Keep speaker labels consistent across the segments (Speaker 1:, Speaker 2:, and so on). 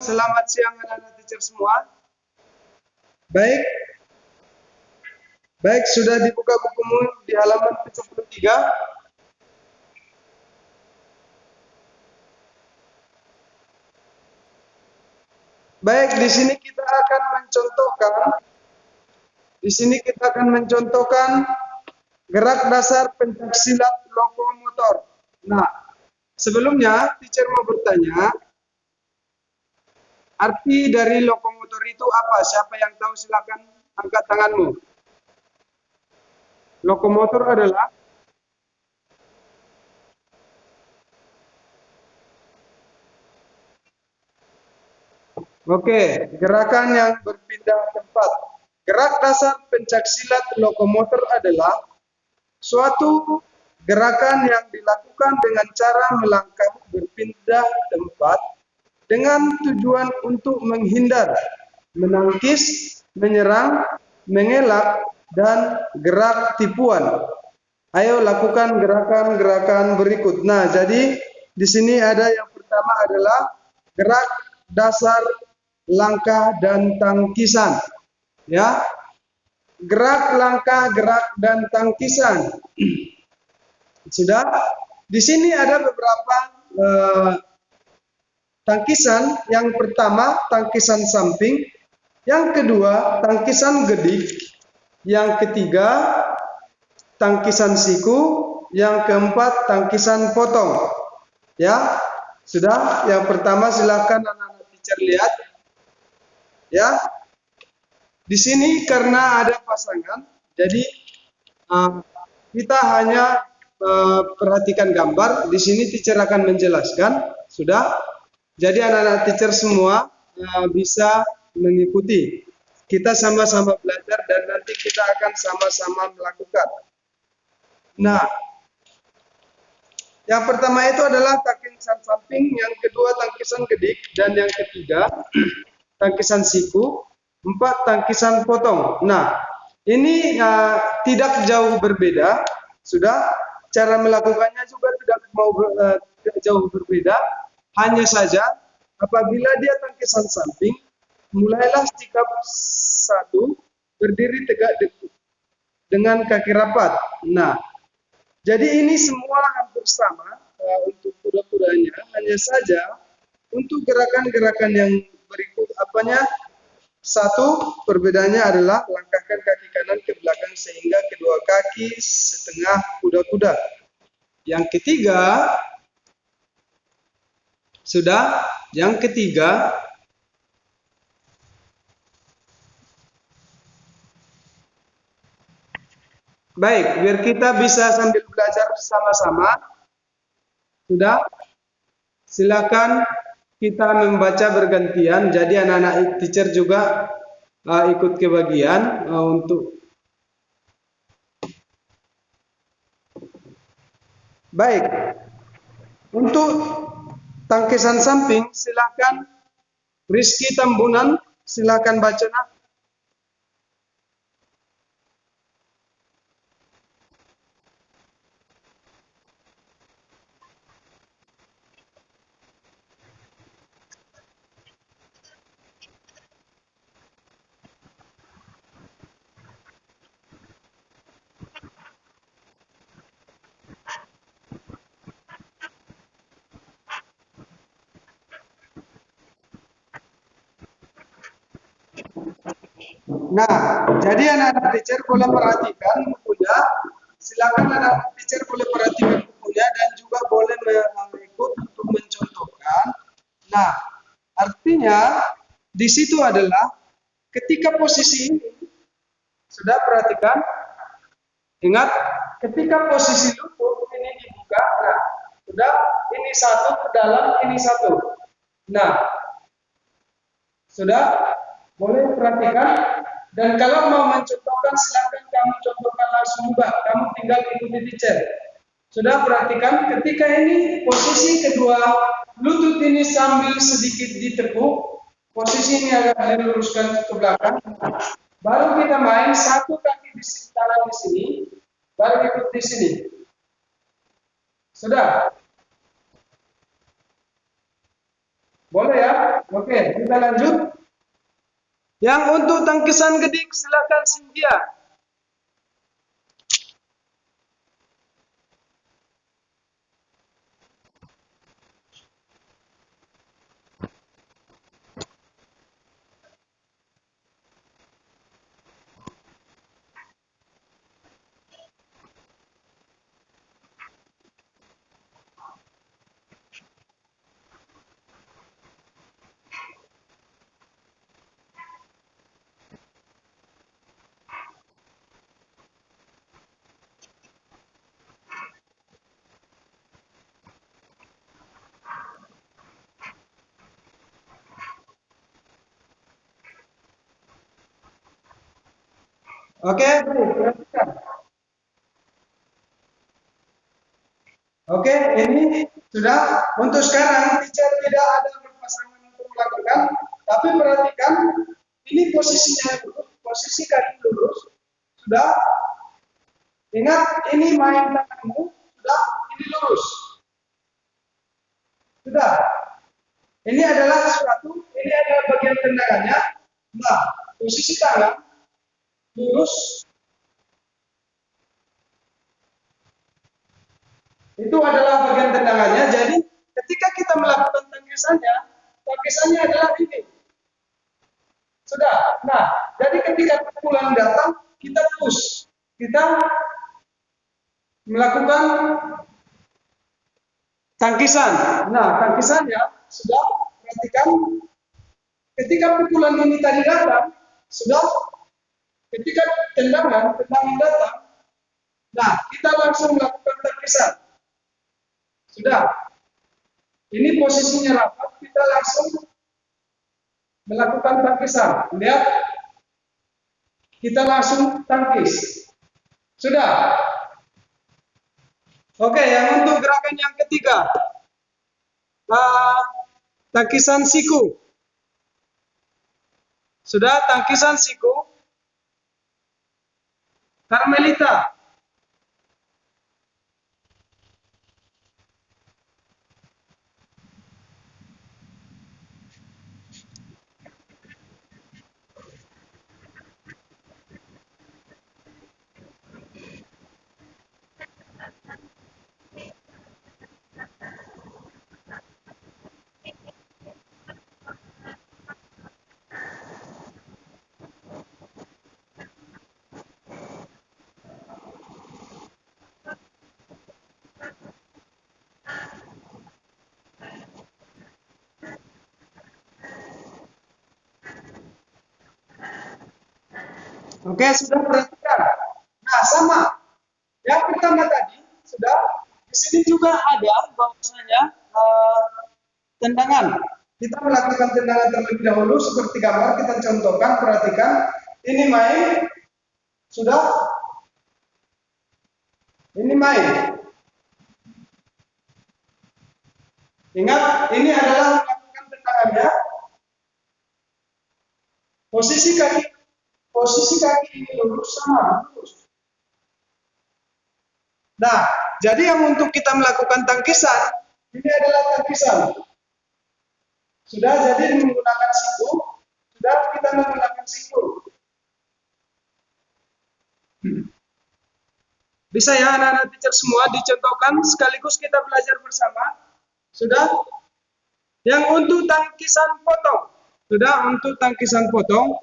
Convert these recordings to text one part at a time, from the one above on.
Speaker 1: Selamat siang anak-anak teacher semua. Baik, sudah dibuka bukumu di halaman 73. Baik, di sini kita akan mencontohkan gerak dasar pencaksilat lokomotor. Nah, sebelumnya teacher mau bertanya, arti dari lokomotor itu apa? Siapa yang tahu silakan angkat tanganmu. Lokomotor adalah gerakan yang berpindah tempat. Gerak dasar pencaksilat lokomotor adalah suatu gerakan yang dilakukan dengan cara melangkah berpindah tempat dengan tujuan untuk menghindar, menangkis, menyerang, mengelak, dan gerak tipuan. Ayo lakukan gerakan-gerakan berikut. Nah, jadi di sini ada yang pertama adalah gerak dasar langkah dan tangkisan. Ya. Gerak, langkah, gerak, dan tangkisan. Sudah? Di sini ada beberapa tangkisan. Yang pertama, tangkisan samping. Yang kedua, tangkisan gedik. Yang ketiga, tangkisan siku. Yang keempat, tangkisan potong. Ya, sudah. Yang pertama, silakan anak-anak teacher lihat. Ya, di sini karena ada pasangan, jadi kita hanya perhatikan gambar. Di sini teacher akan menjelaskan. Sudah. Jadi anak-anak teacher semua bisa mengikuti. Kita sama-sama belajar dan nanti kita akan sama-sama melakukan. Nah, yang pertama itu adalah tangkisan samping, yang kedua tangkisan gedik, dan yang ketiga tangkisan siku, 4 tangkisan potong. Nah, ini tidak jauh berbeda. Sudah, cara melakukannya juga tidak jauh berbeda. Hanya saja apabila dia tangkisan samping, mulailah sikap 1, berdiri tegak dengan kaki rapat. Nah, jadi ini semua hampir sama untuk kuda-kudanya, hanya saja untuk gerakan-gerakan yang berikut satu, perbedaannya adalah langkahkan kaki kanan ke belakang sehingga kedua kaki setengah kuda-kuda. Yang ketiga, sudah, yang ketiga, baik, biar kita bisa sambil belajar sama-sama. Sudah, silakan kita membaca bergantian. Jadi anak-anak teacher juga ikut kebagian untuk. Baik, untuk tangkisan samping silakan Rizky Tambunan, silakan baca. Nah, jadi anak-anak teacher boleh perhatikan bukunya. Silakan anak-anak teacher boleh perhatikan bukunya dan juga boleh mengikut untuk mencontohkan. Nah, artinya di situ adalah ketika posisi ini, sudah perhatikan, ingat, ketika posisi lutut ini dibuka, nah, sudah, ini satu ke dalam, ini satu. Nah, sudah, boleh perhatikan. Dan kalau mau mencontohkan, silakan kamu contohkan langsung juga. Kamu tinggal ikuti teacher. Sudah, perhatikan ketika ini posisi kedua lutut ini sambil sedikit ditekuk, posisi ini agak diluruskan ke belakang. Baru kita main satu kaki di tangan di sini, baru ikut di sini. Sudah. Boleh ya? Oke, kita lanjut. Yang untuk tangkisan gedik silakan Cynthia. Oke, perhatikan. Oke, ini sudah untuk sekarang teacher tidak ada berpasangan untuk melakukan, tapi perhatikan ini posisinya lurus, posisi kaki lurus. Sudah, ingat ini main tanganmu, sudah ini lurus. Sudah. Ini adalah sesuatu, ini adalah bagian tendangannya. Nah, posisi tangan lurus itu adalah bagian tendangannya. Jadi ketika kita melakukan tangkisannya adalah ini. Sudah. Nah, jadi ketika pukulan datang, kita push. Kita melakukan tangkisan. Nah, tangkisannya sudah perhatikan ketika pukulan ini tadi datang, sudah ketika tendangan datang, nah kita langsung melakukan tangkisan. Sudah. Ini posisinya rapat, kita langsung melakukan tangkisan. Lihat, kita langsung tangkis. Sudah. Oke, yang untuk gerakan yang ketiga, tangkisan siku. Sudah, tangkisan siku. Carmelita. Oke, sudah perhatikan. Nah, sama. Yang pertama tadi sudah. Di sini juga ada bahwasanya tendangan. Kita melakukan tendangan terlebih dahulu seperti gambar kita contohkan. Perhatikan. Ini main. Sudah. Ini main. Ingat, ini adalah melakukan tendangannya. Posisi kaki ini lurus sama lurus. Nah, jadi yang untuk kita melakukan tangkisan, ini adalah tangkisan. Sudah, jadi menggunakan siku, sudah kita menggunakan siku. Bisa ya anak-anak teacher semua dicontohkan sekaligus kita belajar bersama. Sudah? Yang untuk tangkisan potong. Sudah, untuk tangkisan potong.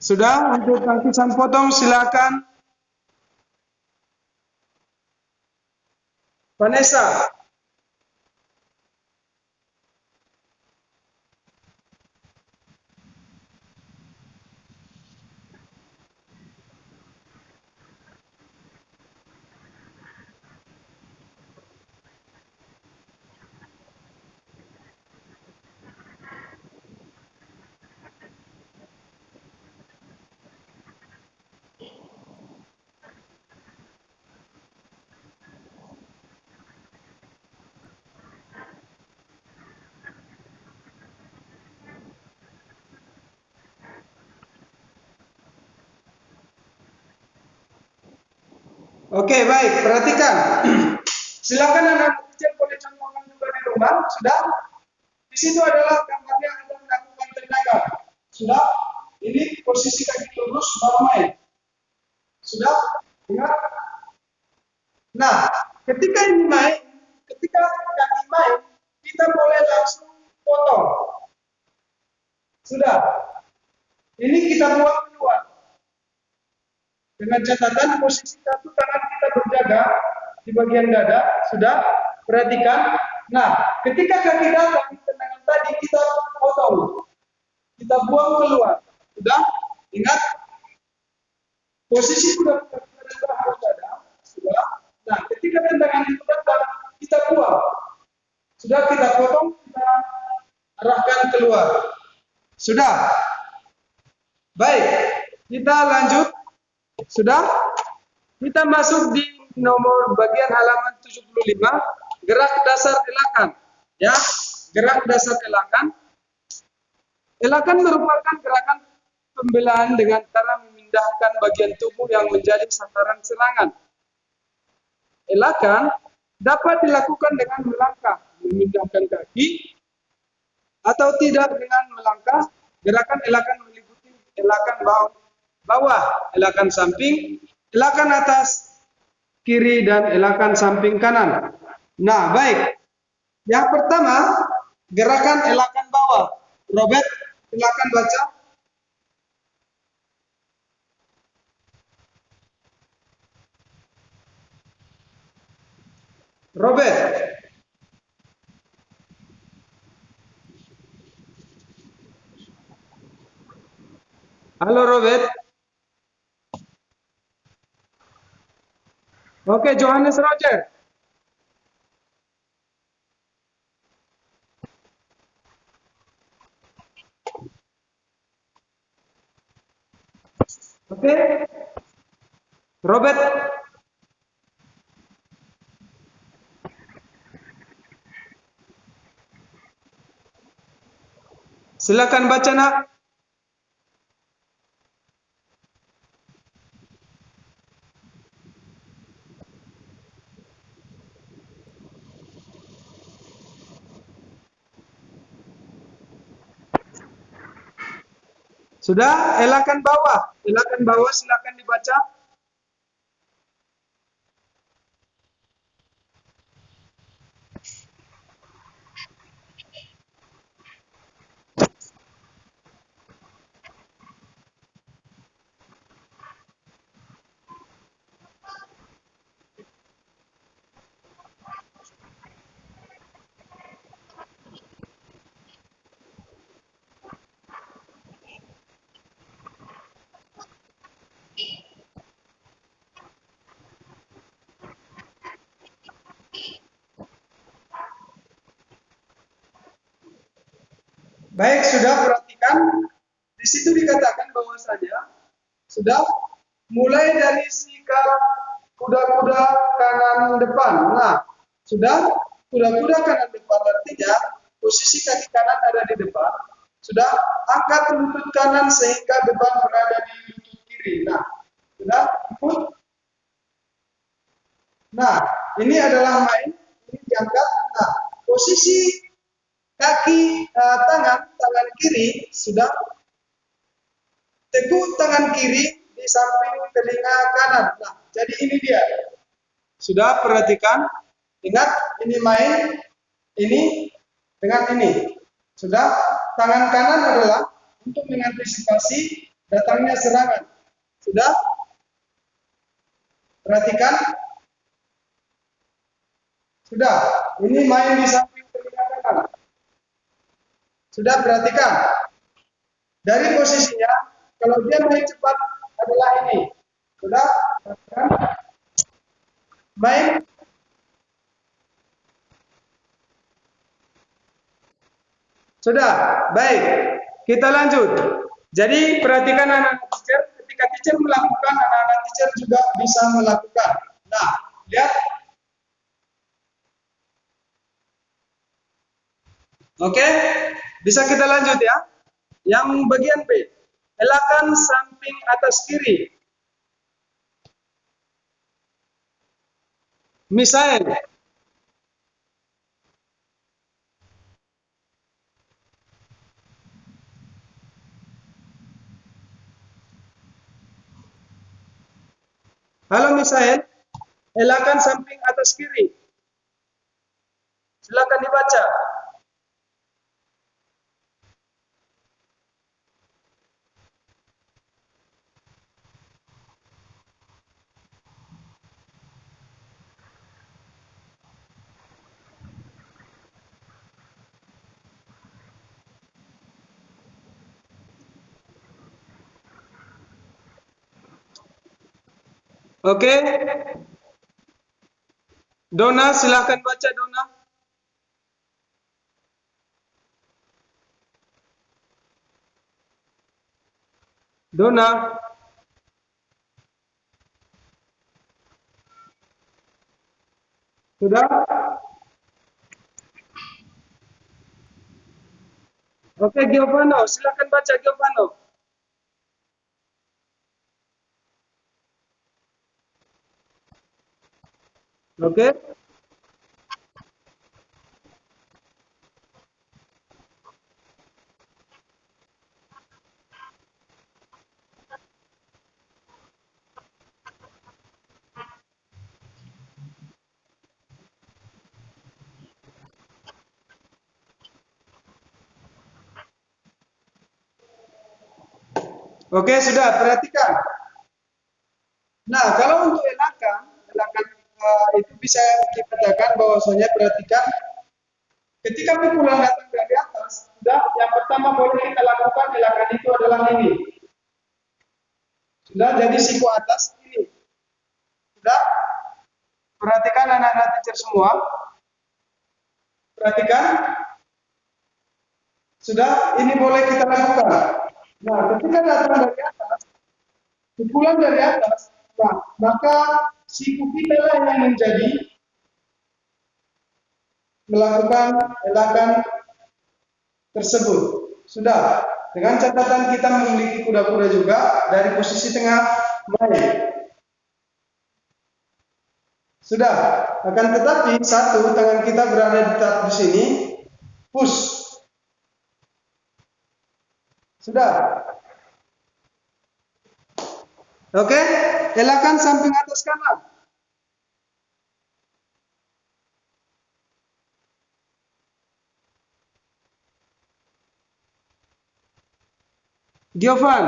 Speaker 1: Sudah, untuk tangkisan potong silakan Vanessa. Oke, baik, perhatikan. Silakan anak kecil boleh contohkan juga di rumah. Sudah? Di situ adalah gambarnya Anda melakukan tendangan. Sudah? Ini posisi kaki lurus baru main. Sudah? Ingat? Nah, ketika ini main, ketika kaki main, kita boleh langsung potong. Sudah? Ini kita buang keluar. Dengan catatan posisi satu tangan kita berjaga di bagian dada. Sudah? Perhatikan. Nah, ketika kaki datang di tendangan tadi, kita potong. Kita buang keluar. Sudah? Ingat? Posisi sudah harus ada. Sudah? Nah, ketika tendangan itu datang, kita buang. Sudah, kita potong, kita arahkan keluar. Sudah? Baik, kita lanjut. Sudah? Kita masuk di nomor bagian halaman 75, gerak dasar elakan. Ya, gerak dasar elakan. Elakan merupakan gerakan pembelaan dengan cara memindahkan bagian tubuh yang menjadi sasaran serangan. Elakan dapat dilakukan dengan melangkah, memindahkan kaki, atau tidak dengan melangkah. Gerakan elakan meliputi elakan bawah, elakan samping, elakan atas kiri, dan elakan samping kanan. Nah, baik. Yang pertama, gerakan elakan bawah. Robert, silakan baca. Robert. Halo Robert. Oke, Johannes Roger. Oke. Robert. Silakan baca, Nak. Sudah, elakan bawah. Elakan bawah silakan dibaca. Baik, sudah perhatikan. Di situ dikatakan bahwasanya sudah mulai dari sikap kuda-kuda kanan depan. Nah, sudah kuda-kuda kanan depan artinya posisi kaki kanan ada di depan. Sudah angkat lutut kanan sehingga beban berada di lutut kiri. Nah, sudah ikut. Nah, ini adalah main. Ini diangkat. Nah, posisi kaki tangan kiri sudah teguk tangan kiri di samping telinga kanan. Nah, jadi ini dia. Sudah perhatikan, ingat ini main ini dengan ini. Sudah, tangan kanan adalah untuk mengantisipasi datangnya serangan. Sudah, perhatikan. Sudah, ini main di samping telinga kanan. Sudah, perhatikan. Dari posisinya, kalau dia main cepat adalah ini. Sudah, perhatikan. Main. Sudah, baik. Kita lanjut. Jadi, perhatikan anak-anak teacher. Ketika teacher melakukan, anak-anak teacher juga bisa melakukan. Nah, lihat. Oke, bisa kita lanjut ya. Yang bagian B, elakan samping atas kiri. Misael. Halo Misael, elakkan samping atas kiri. Silakan dibaca. Oke. Dona, silakan baca Dona. Dona. Sudah? Oke, Giovanno, silakan baca Giovanno. Oke. Oke, sudah, perhatikan. Nah, kalau untuk elakan itu bisa dikatakan bahwasanya perhatikan ketika pukulan datang dari atas, sudah yang pertama boleh kita lakukan elakan itu adalah ini. Sudah, jadi siku atas ini. Sudah, perhatikan anak-anak teacher semua. Perhatikan. Sudah, ini boleh kita lakukan. Nah, ketika datang dari atas, pukulan dari atas, nah, maka siku kita lah yang menjadi melakukan elakan tersebut. Sudah, dengan catatan kita memiliki kuda-kuda juga dari posisi tengah main. Sudah, akan tetapi satu tangan kita berada di sini, push. Sudah. Oke, elakan samping atas kanan. Giovan.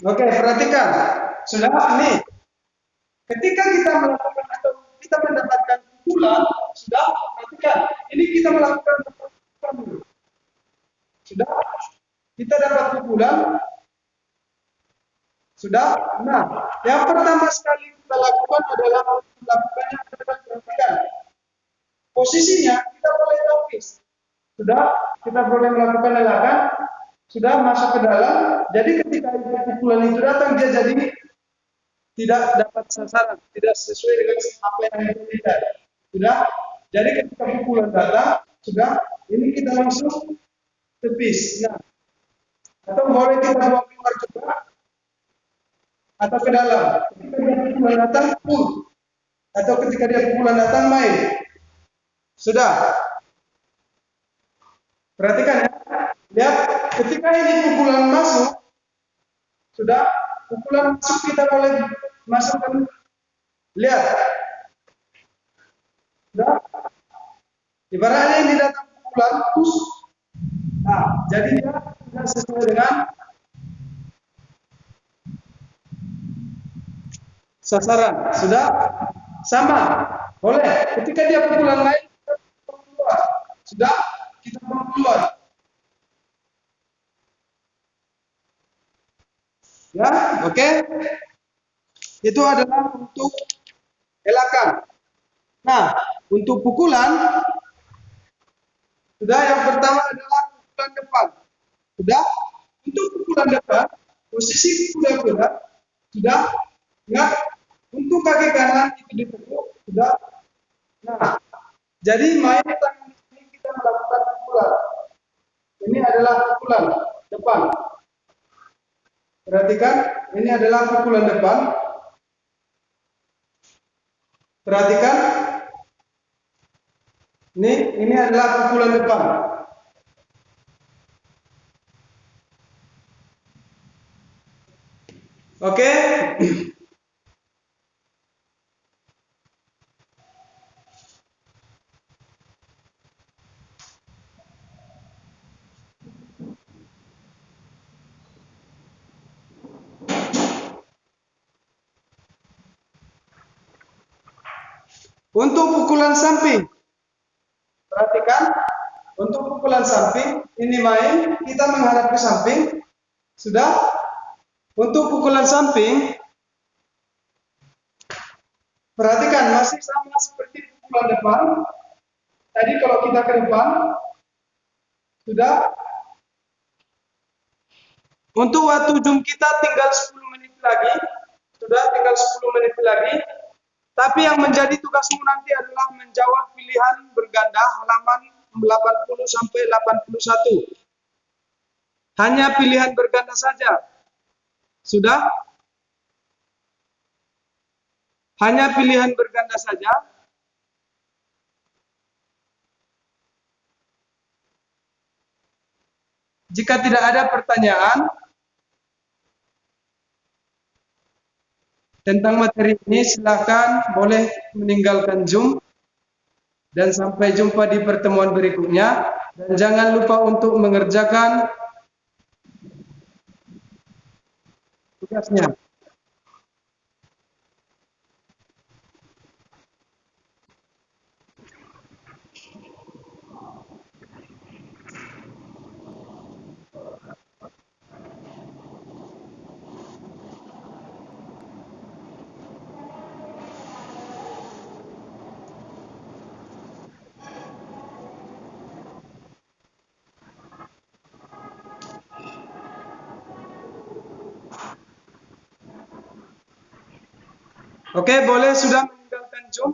Speaker 1: Oke, perhatikan. Sudah ini. Ketika kita melakukan atau kita mendapatkan pukulan, sudah perhatikan. Ini kita melakukan sudah kita dapat pukulan. Sudah. Nah, yang pertama sekali kita lakukan adalah melakukannya adalah perhatikan. Posisinya kita boleh topis. Sudah, kita boleh melakukan elakan. Sudah masuk ke dalam. Jadi ketika pukulan itu datang, dia jadi tidak dapat sasaran, tidak sesuai dengan apa yang diinginkan. Sudah, jadi ketika pukulan datang, sudah, ini kita langsung tepis. Nah, atau boleh kita bawa keluar juga, atau ke dalam. Ketika dia pukulan datang, pull. Atau ketika dia pukulan datang, main. Sudah. Perhatikan ya. Lihat, ketika ini pukulan masuk, sudah, pukulan masuk kita boleh masukkan. Lihat. Sudah. Ibaratnya ini datang pukulan, push. Nah, jadi dia tidak sesuai dengan sasaran. Sudah sama. Boleh. Ketika dia pukulan lain, kita keluar. Sudah kita keluar. Ya, oke. Itu adalah untuk elakan. Nah, untuk pukulan, sudah yang pertama adalah pukulan depan. Sudah, untuk pukulan depan, posisi pukulan bola, sudah, ingat, untuk kaki kanan itu ditekuk, sudah. Nah, jadi main tangan ini kita melakukan pukulan. Ini adalah pukulan depan. Perhatikan, ini adalah pukulan depan. Perhatikan, ini adalah pukulan depan. Oke. Untuk pukulan samping, perhatikan, untuk pukulan samping, ini main, kita menghadap ke samping, sudah. Untuk pukulan samping, perhatikan, masih sama seperti pukulan depan. Tadi kalau kita ke depan, sudah. Untuk waktu Zoom kita tinggal 10 menit lagi, sudah tinggal 10 menit lagi. Tapi yang menjadi tugasmu nanti adalah menjawab pilihan berganda halaman 80 sampai 81. Hanya pilihan berganda saja. Sudah? Hanya pilihan berganda saja. Jika tidak ada pertanyaan tentang materi ini, silakan boleh meninggalkan Zoom. Dan sampai jumpa di pertemuan berikutnya. Dan jangan lupa untuk mengerjakan tugasnya. Oke, boleh sudah meninggalkan Zoom.